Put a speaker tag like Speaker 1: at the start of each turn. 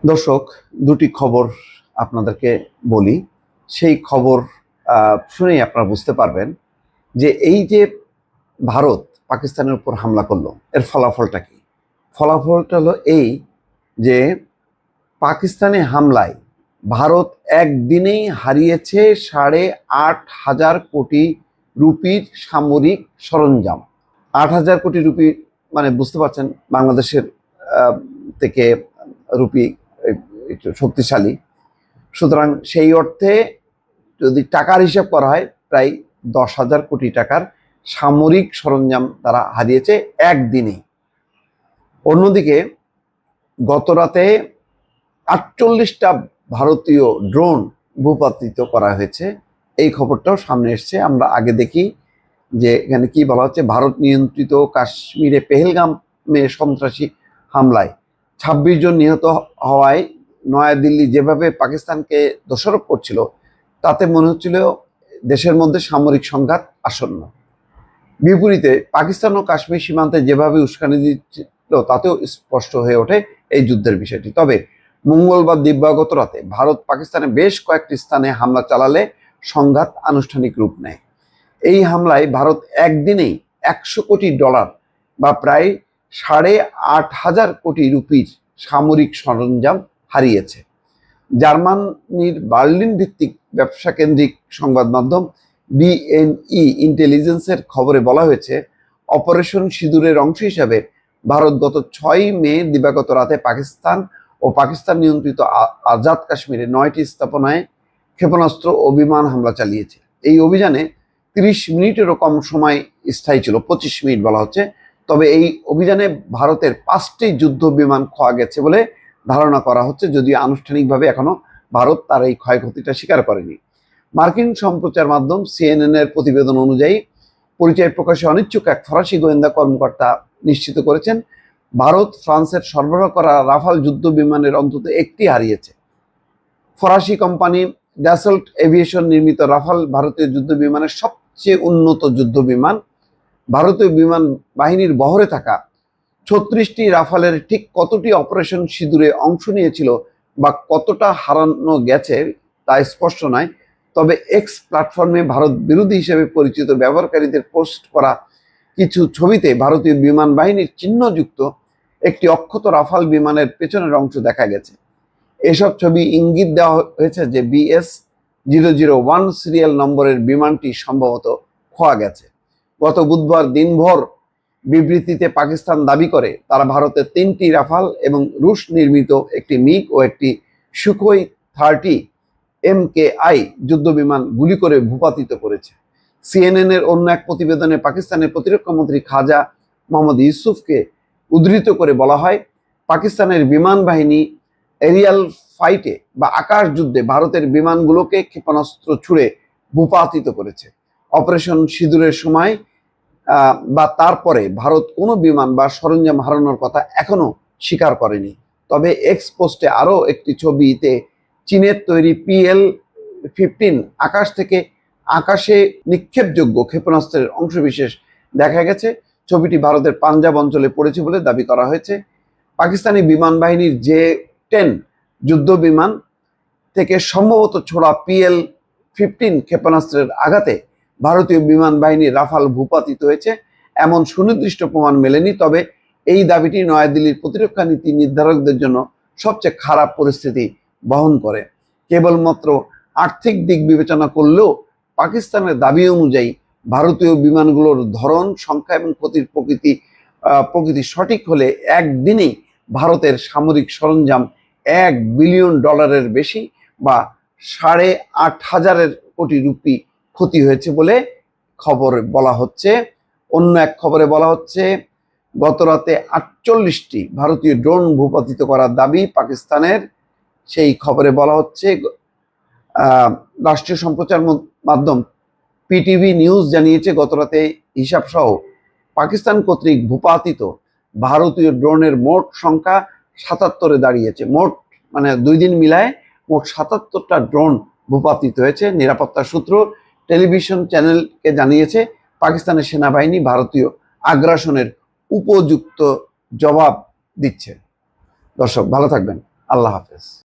Speaker 1: দর্শক, দুটি খবর আপনাদেরকে বলি। সেই খবর শুনেই আপনারা বুঝতে পারবেন যে এই যে ভারত পাকিস্তানের উপর হামলা করলো, এর ফলাফলটা কি। ফলাফলটা হলো এই যে পাকিস্তানে হামলায় ভারত একদিনেই হারিয়েছে 8,500 কোটি রুপির সামরিক সরঞ্জাম। 8,000 কোটি রুপি মানে বুঝতে পারছেন, বাংলাদেশের থেকে রুপি একটু শক্তিশালী। সুতরাং সেই অর্থে যদি টাকার হিসাব করা হয়, প্রায় 10,000 কোটি টাকার সামরিক সরঞ্জাম তারা হারিয়েছে একদিনেই। অন্যদিকে গত রাতে 48টা ভারতীয় ড্রোন ভূপাতিত করা হয়েছে, এই খবরটাও সামনে এসছে। আমরা আগে দেখি যে এখানে কি বলা হচ্ছে, ভারত নিয়ন্ত্রিত কাশ্মীরে পেহেলগামে সন্ত্রাসী হামলায় 26 জন নিহত হওয়ায় নয়াদিল্লি যেভাবে পাকিস্তানকে দোষারোপ করছিল, তাতে মনে হচ্ছিল দেশের মধ্যে সামরিক সংঘাত আসন্ন। বিপরীতে পাকিস্তান ও কাশ্মীর সীমান্তে যেভাবে উস্কানি দিচ্ছিল, তাতেও স্পষ্ট হয়ে ওঠে এই যুদ্ধের বিষয়টি। তবে মঙ্গলবার দিবাগত রাতে ভারত পাকিস্তানে বেশ কয়েকটি স্থানে হামলা চালালে সংঘাত আনুষ্ঠানিক রূপ নেয়। এই হামলায় ভারত একদিনেই $100 কোটি বা প্রায় 8,500 কোটি রুপির সামরিক সরঞ্জাম হারিয়েছে। জার্মানির বার্লিন ভিত্তিক ব্যবসা কেন্দ্রিক সংবাদ মাধ্যম বিএনই ইন্টেলিজেন্সের খবরে বলা হয়েছে, অপারেশন সিঁদুরের অংশ হিসাবে ভারত গত 6 মে দিবাগত রাতে পাকিস্তান ও পাকিস্তান নিয়ন্ত্রিত আজাদ কাশ্মীরে 9টি স্থাপনায় ক্ষেপণাস্ত্র ও বিমান হামলা চালিয়েছে। এই অভিযানে 30 মিনিটেরও কম সময় স্থায়ী ছিল, 25 মিনিট বলা হচ্ছে। তবে এই অভিযানে ভারতের 5টি যুদ্ধ বিমান খোয়া গেছে বলে ধারণা করা হচ্ছে, যদিও আনুষ্ঠানিকভাবে এখনো ভারত তার এই ক্ষয়ক্ষতিটা স্বীকার করেনি। মার্কিন সম্প্রচার মাধ্যম সিএনএন এর প্রতিবেদন অনুযায়ী পরিচয় প্রকাশে অনিচ্ছুক এক ফরাসি গোয়েন্দা কর্মকর্তা নিশ্চিত করেছেন, ভারত ফ্রান্সের সরবরাহ করা রাফাল যুদ্ধ বিমানের অন্তত একটি হারিয়েছে। ফরাসি কোম্পানি ড্যাসল্ট এভিয়েশন নির্মিত রাফাল ভারতীয় যুদ্ধ বিমানের সবচেয়ে উন্নত যুদ্ধ বিমান। ভারতীয় বিমান বাহিনীর বহরে থাকা 36টি রাফালের ঠিক কতটি অপারেশন সিঁদুরে অংশ নিয়েছিল বা কতটা হারানো গেছে তা স্পষ্ট নয়। তবে এক্স প্ল্যাটফর্মে ভারত বিরোধী হিসেবে পরিচিত ব্যবহারকারীদের পোস্ট করা কিছু ছবিতে ভারতীয় বিমান বাহিনীর চিহ্নযুক্ত একটি অক্ষত রাফাল বিমানের পেছনের অংশ দেখা গেছে। এসব ছবি ইঙ্গিত দেওয়া হয়েছে যে BS-001 সিরিয়াল নম্বরের বিমানটি সম্ভবত খোয়া গেছে। গত বুধবার দিনভর বিবৃতিতে পাকিস্তান দাবি করে তারা ভারতের 3টি রাফাল এবং রুশ নির্মিত একটি মিগ ও একটি সুখোই 30 MKI যুদ্ধ বিমান গুলি করে ভূপাতিত করেছে। সিএনএন এর অন্য এক প্রতিবেদনে পাকিস্তানের প্রতিরক্ষা মন্ত্রী খাজা মোহাম্মদ ইউসুফকে উদ্ধৃত করে বলা হয়, পাকিস্তানের বিমান বাহিনী এরিয়াল ফাইটে বা আকাশ যুদ্ধে ভারতের বিমানগুলোকে ক্ষেপণাস্ত্র ছুড়ে ভূপাতিত করেছে। অপারেশন সিঁদুরের সময় বা তারপরে ভারত কোনো বিমান বা সরঞ্জাম হারানোর কথা এখনো স্বীকার করেনি। তবে এক্স পোস্টে আরও একটি ছবিতে চীনের তৈরি PL-15 আকাশ থেকে আকাশে নিক্ষেপযোগ্য ক্ষেপণাস্ত্রের অংশবিশেষ দেখা গেছে। ছবিটি ভারতের পাঞ্জাব অঞ্চলে পড়েছে বলে দাবি করা হয়েছে। পাকিস্তানি বিমান বাহিনীর J-10 যুদ্ধ বিমান থেকে সম্ভবত ছোড়া PL-15 ক্ষেপণাস্ত্রের আঘাতে ভারতীয় বিমান বাহিনীর রাফাল ভূপাতিত হয়েছে, এমন সুনির্দিষ্ট প্রমাণ মেলেনি। তবে এই দাবিটি নয়াদিল্লির প্রতিরক্ষা নীতি নির্ধারকদের জন্য সবচেয়ে খারাপ পরিস্থিতি বহন করে। কেবলমাত্র আর্থিক দিক বিবেচনা করলেও পাকিস্তানের দাবি অনুযায়ী ভারতীয় বিমানগুলোর ধরন, সংখ্যা এবং ক্ষতির প্রকৃতি সঠিক হলে একদিনেই ভারতের সামরিক সরঞ্জাম $1 বিলিয়ন বেশি বা 8,500 কোটি রুপি ক্ষতি হয়েছে বলে খবরে বলা হচ্ছে। অন্য এক খবরে বলা হচ্ছে, গত রাতে 48টি ভারতীয় ড্রোন ভূপাতিত করার দাবি পাকিস্তানের। সেই খবরে বলা হচ্ছে, রাষ্ট্রীয় সম্প্রচার মাধ্যম PTV নিউজ জানিয়েছে, গত রাতে হিসাব সহ পাকিস্তান কর্তৃক ভূপাতিত ভারতীয় ড্রোনের মোট সংখ্যা 77-এ দাঁড়িয়েছে। মোট মানে 2 দিন মিলায় মোট 77টা ড্রোন ভূপাতিত হয়েছে। নিরাপত্তা সূত্র টেলিভিশন চ্যানেলকে জানিয়েছে, পাকিস্তানের সেনাবাহিনী ভারতীয় আগ্রাসনের উপযুক্ত জবাব দিচ্ছে। দর্শক, ভালো থাকবেন। আল্লাহ হাফেজ।